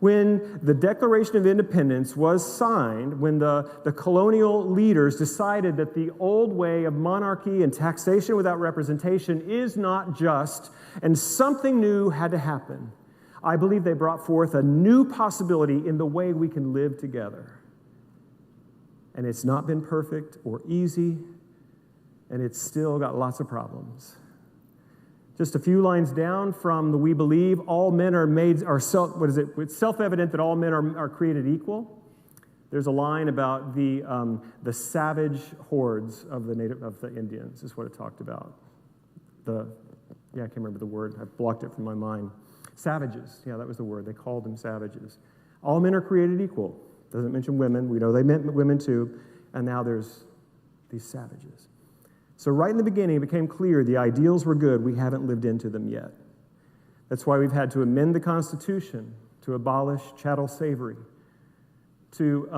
When the Declaration of Independence was signed, when the colonial leaders decided that the old way of monarchy and taxation without representation is not just, and something new had to happen, I believe they brought forth a new possibility in the way we can live together. And it's not been perfect or easy, and it's still got lots of problems. Just a few lines down from the "We believe all men are made," It's self-evident that all men are created equal. There's a line about the savage hordes of the Indians, is what it talked about. I can't remember the word. I've blocked it from my mind. Savages. Yeah, that was the word. They called them savages. All men are created equal. Doesn't mention women. We know they meant women too. And now there's these savages. So right in the beginning, it became clear the ideals were good. We haven't lived into them yet. That's why we've had to amend the Constitution to abolish chattel slavery, to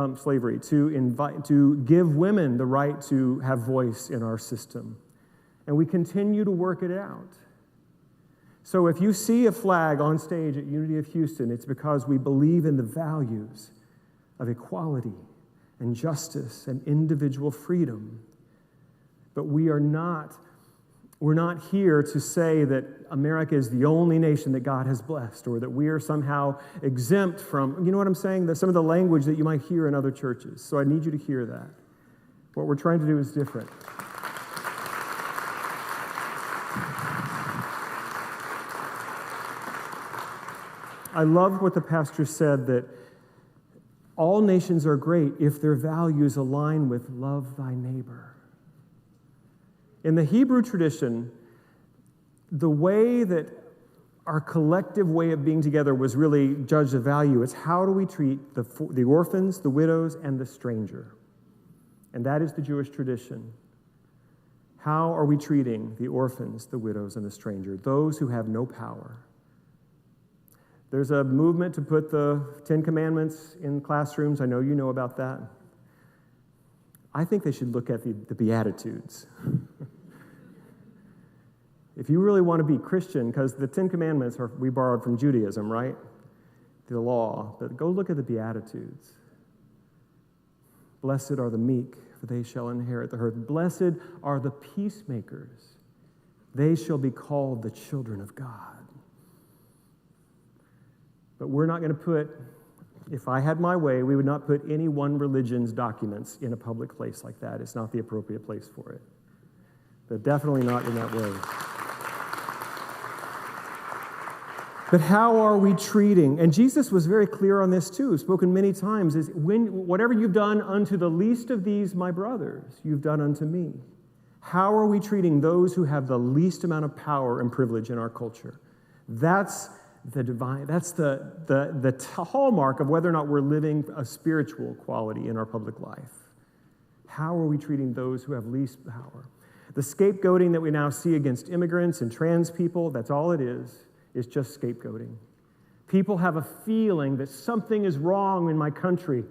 give women the right to have voice in our system. And we continue to work it out. So if you see a flag on stage at Unity of Houston, it's because we believe in the values of equality and justice and individual freedom. But we're not here to say that America is the only nation that God has blessed, or that we are somehow exempt from, you know what I'm saying? Some of the language that you might hear in other churches. So I need you to hear that. What we're trying to do is different. I love what the pastor said, that all nations are great if their values align with love thy neighbor. In the Hebrew tradition, the way that our collective way of being together was really judged of value is how do we treat the orphans, the widows, and the stranger? And that is the Jewish tradition. How are we treating the orphans, the widows, and the stranger, those who have no power? There's a movement to put the 10 Commandments in classrooms. I know you know about that. I think they should look at the Beatitudes. If you really want to be Christian, because the 10 Commandments we borrowed from Judaism, right? The law. But go look at the Beatitudes. Blessed are the meek, for they shall inherit the earth. Blessed are the peacemakers. They shall be called the children of God. But we're not going to put, if I had my way, we would not put any one religion's documents in a public place like that. It's not the appropriate place for it. But definitely not in that way. But how are we treating? And Jesus was very clear on this too, spoken many times, is whatever you've done unto the least of these, my brothers, you've done unto me. How are we treating those who have the least amount of power and privilege in our culture? That's the divine, that's the hallmark of whether or not we're living a spiritual quality in our public life. How are we treating those who have least power? The scapegoating that we now see against immigrants and trans people, that's all it is just scapegoating. People have a feeling that something is wrong in my country.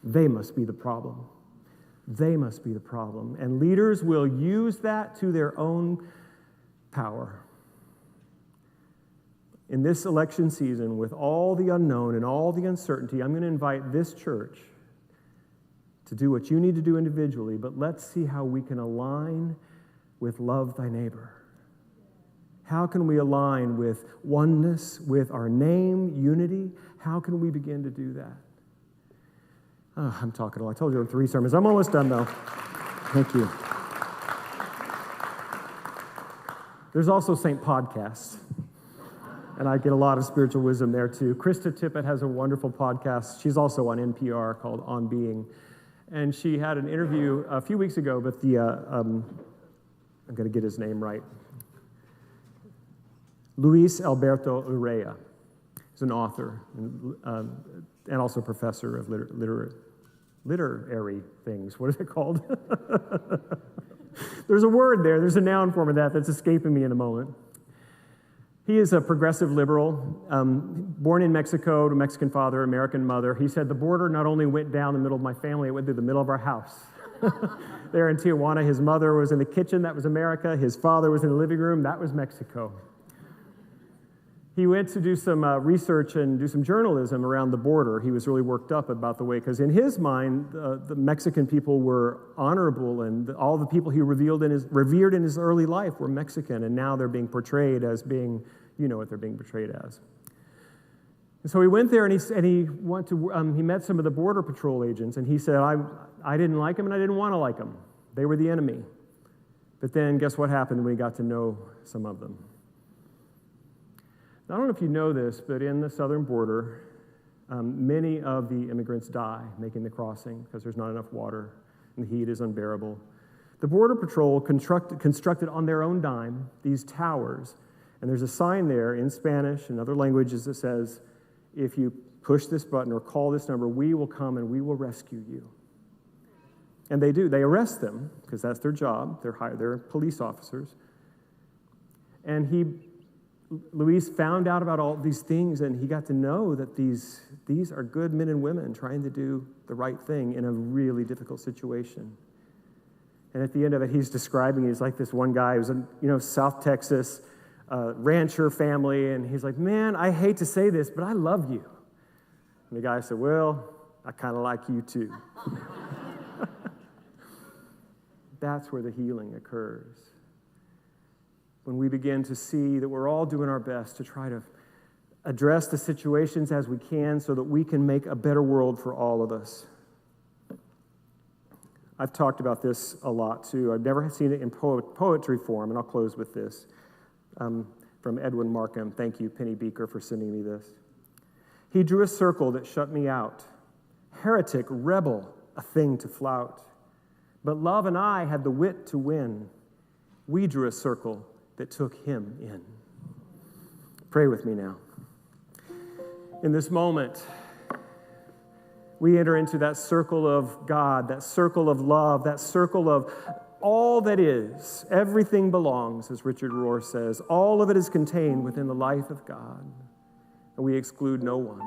They must be the problem. They must be the problem. And leaders will use that to their own power. In this election season, with all the unknown and all the uncertainty, I'm going to invite this church to do what you need to do individually, but let's see how we can align with love thy neighbor. How can we align with oneness, with our name, unity? How can we begin to do that? Oh, I'm talking a lot. I told you there were 3 sermons. I'm almost done, though. Thank you. There's also St. Podcasts. And I get a lot of spiritual wisdom there, too. Krista Tippett has a wonderful podcast. She's also on NPR called On Being. And she had an interview a few weeks ago with I'm going to get his name right. Luis Alberto Urrea. He's an author and also a professor of literary things. What is it called? There's a word there. There's a noun form of that's escaping me in a moment. He is a progressive liberal, born in Mexico to Mexican father, American mother. He said the border not only went down the middle of my family, it went through the middle of our house. There in Tijuana, his mother was in the kitchen, that was America. His father was in the living room, that was Mexico. He went to do some research and do some journalism around the border. He was really worked up about the way, because in his mind, the Mexican people were honorable, and all the people he revered in his early life were Mexican, and now they're being portrayed as being, you know what they're being portrayed as. And so he went there, and he met some of the Border Patrol agents, and he said, I didn't like them, and I didn't want to like them. They were the enemy. But then guess what happened when we got to know some of them? I don't know if you know this, but in the southern border, many of the immigrants die making the crossing because there's not enough water and the heat is unbearable. The Border Patrol constructed on their own dime these towers, and there's a sign there in Spanish and other languages that says, if you push this button or call this number, we will come and we will rescue you. And they do. They arrest them because that's their job. They're police officers. And he Luis found out about all these things, and he got to know that these are good men and women trying to do the right thing in a really difficult situation. And at the end of it, he's describing, he's like this one guy who's in, South Texas, rancher family, and he's like, man, I hate to say this, but I love you. And the guy said, well, I kind of like you too. That's where the healing occurs. When we begin to see that we're all doing our best to try to address the situations as we can so that we can make a better world for all of us. I've talked about this a lot too. I've never seen it in poetry form, and I'll close with this. From Edwin Markham. Thank you, Penny Beaker, for sending me this. He drew a circle that shut me out. Heretic, rebel, a thing to flout. But love and I had the wit to win. We drew a circle that took him in. Pray with me now. In this moment, we enter into that circle of God, that circle of love, that circle of all that is. Everything belongs, as Richard Rohr says. All of it is contained within the life of God, and we exclude no one.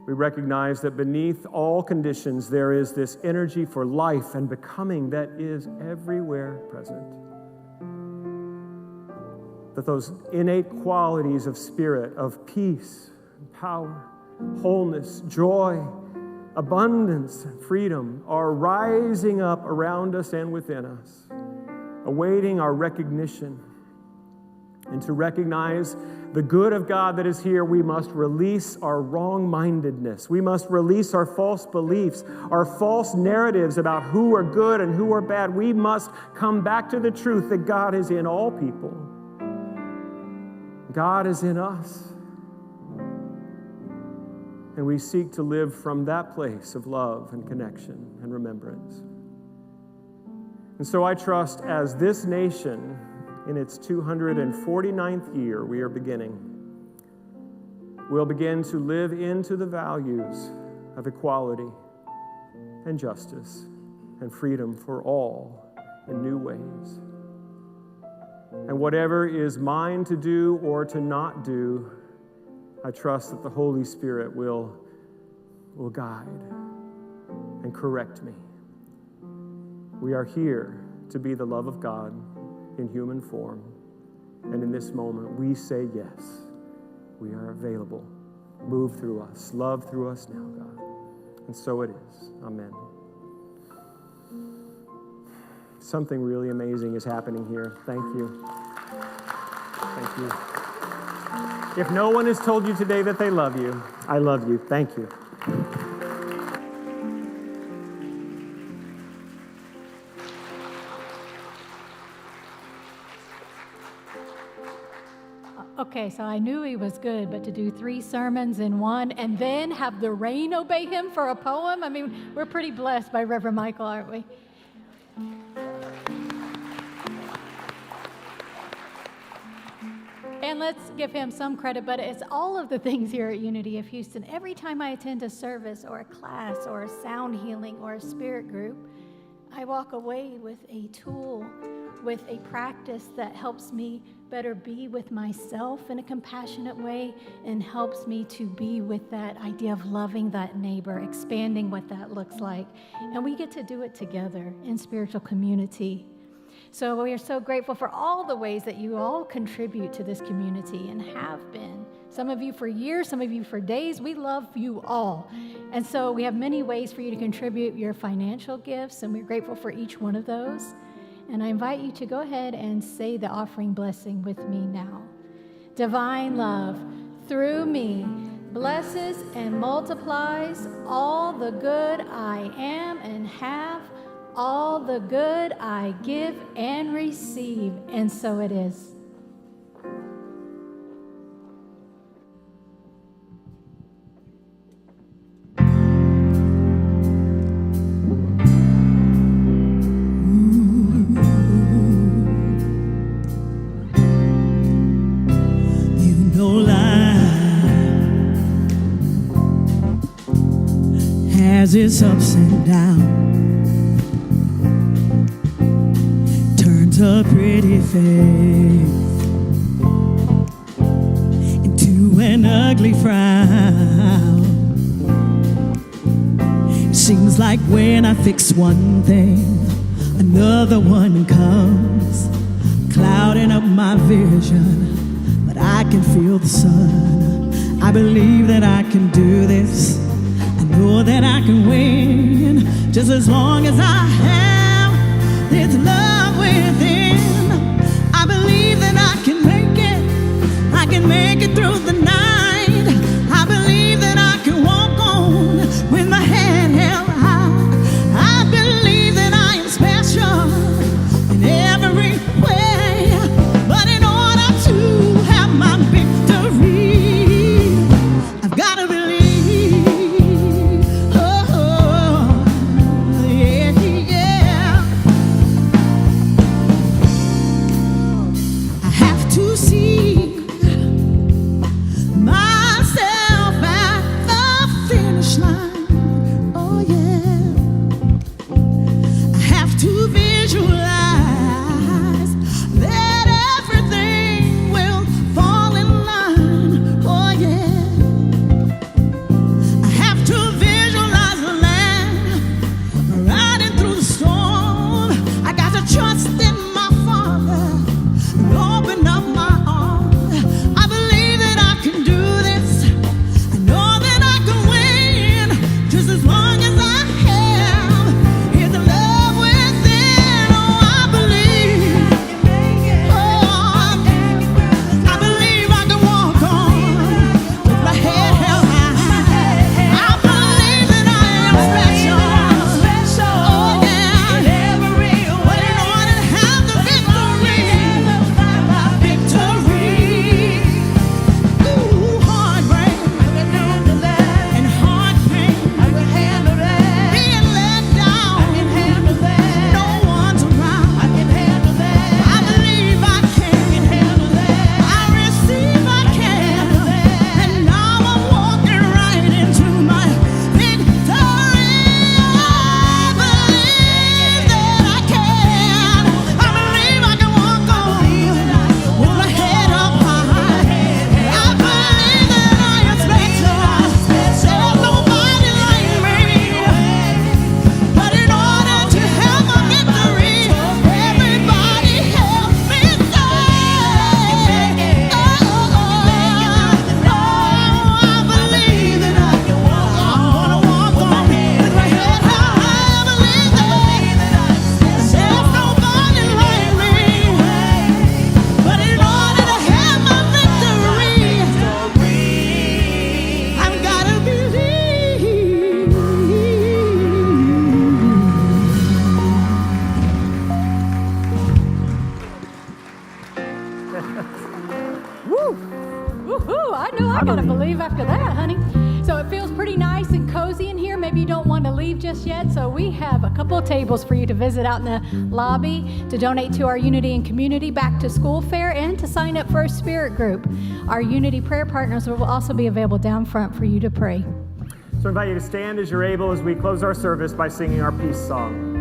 We recognize that beneath all conditions, there is this energy for life and becoming that is everywhere present. That those innate qualities of spirit, of peace, power, wholeness, joy, abundance, and freedom are rising up around us and within us, awaiting our recognition. And to recognize the good of God that is here, we must release our wrong-mindedness. We must release our false beliefs, our false narratives about who are good and who are bad. We must come back to the truth that God is in all people. God is in us. And we seek to live from that place of love and connection and remembrance. And so I trust as this nation, in its 249th year, we are beginning, we'll begin to live into the values of equality and justice and freedom for all in new ways. And whatever is mine to do or to not do, I trust that the Holy Spirit will guide and correct me. We are here to be the love of God in human form. And in this moment, we say yes. We are available. Move through us. Love through us now, God. And so it is. Amen. Something really amazing is happening here. Thank you. Thank you. If no one has told you today that they love you, I love you. Thank you. Okay, so I knew he was good, but to do 3 sermons in one and then have the rain obey him for a poem, I mean, we're pretty blessed by Reverend Michael, aren't we? And let's give him some credit, but it's all of the things here at Unity of Houston. Every time I attend a service or a class or a sound healing or a spirit group, I walk away with a tool, with a practice that helps me better be with myself in a compassionate way and helps me to be with that idea of loving that neighbor, expanding what that looks like. And we get to do it together in spiritual community. So we are so grateful for all the ways that you all contribute to this community and have been. Some of you for years, some of you for days. We love you all. And so we have many ways for you to contribute your financial gifts, and we're grateful for each one of those. And I invite you to go ahead and say the offering blessing with me now. Divine love, through me, blesses and multiplies all the good I am and have, all the good I give and receive. And so it is. Its ups and downs, turns a pretty face. an ugly frown. It seems like when I fix one thing, another one comes, clouding up my vision, but I can feel the sun. I believe that I can do this. I know that I can win, just as long as I have this love within. I believe that I can make it. I can make it through the night. I believe that I can walk on with my head held high. I believe that I am special in every way. But in order to have my victory, I've got to believe. Oh, yeah, yeah. I have to see myself at the finish line. Oh yeah. I have to visualize that everything will fall in line. Oh yeah. I have to visualize the land riding through the storm. I got to trust in my Father and open up my arms. I believe that I can do this. I know that I can win, just as long as I have His love within. Oh, I believe. Oh, I believe I can walk on with my head held high. I believe that I am special. Oh, yeah. But in order to have the victory, ooh, heartbreak and heart pain, being let down, no one's around. I believe I can. I receive I can. And now I'm walking right into my victory. I believe that I can. I believe I can walk on with my head up high. I believe that I am special. There's nobody like me. But in order to have my victory, everybody help me say, oh, I believe that I'm gonna walk on with my head high. I believe that there's nobody like me. But in order to have my victory, I've gotta believe. Woohoo! I know I gotta believe after that, honey. So it feels pretty nice and cozy in here. Maybe you don't want to leave just yet. So we have a couple of tables for you to visit out in the lobby to donate to our Unity and Community Back to School Fair and to sign up for a spirit group. Our Unity prayer partners will also be available down front for you to pray. So I invite you to stand as you're able as we close our service by singing our peace song.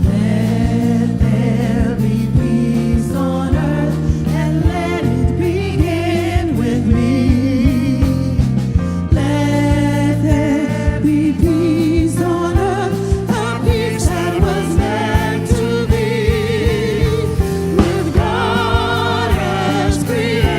Let there be peace on earth, and let it begin with me. Let there be peace on earth, a peace that was meant to be, with God as creator.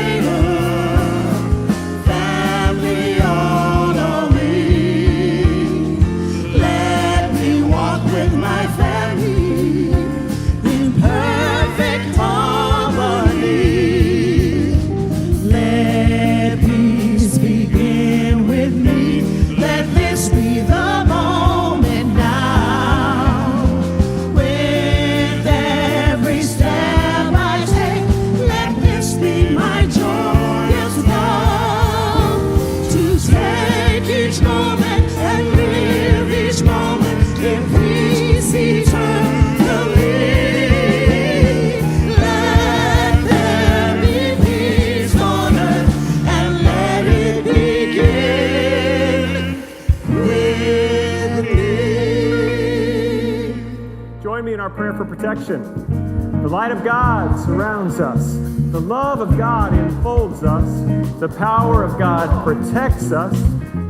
there for protection. The light of God surrounds us. The love of God enfolds us. The power of God protects us.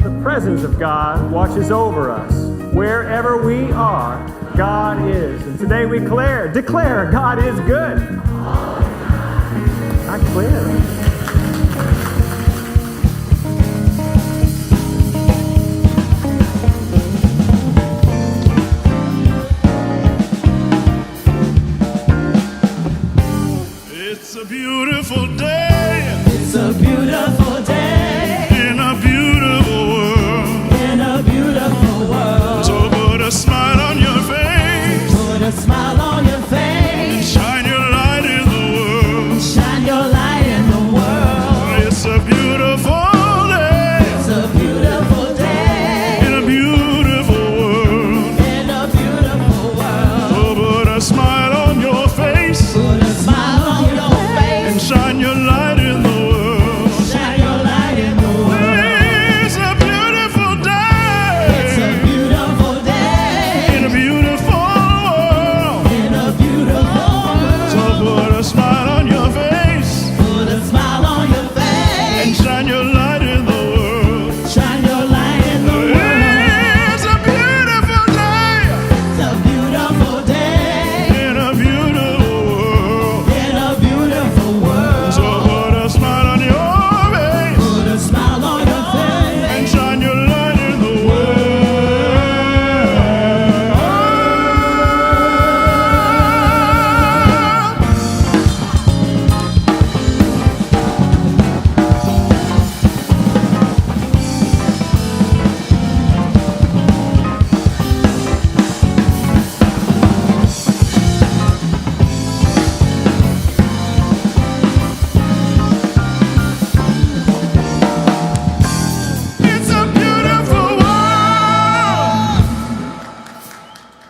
The presence of God watches over us. Wherever we are, God is. And today we declare God is good. I declare. It's a beautiful day.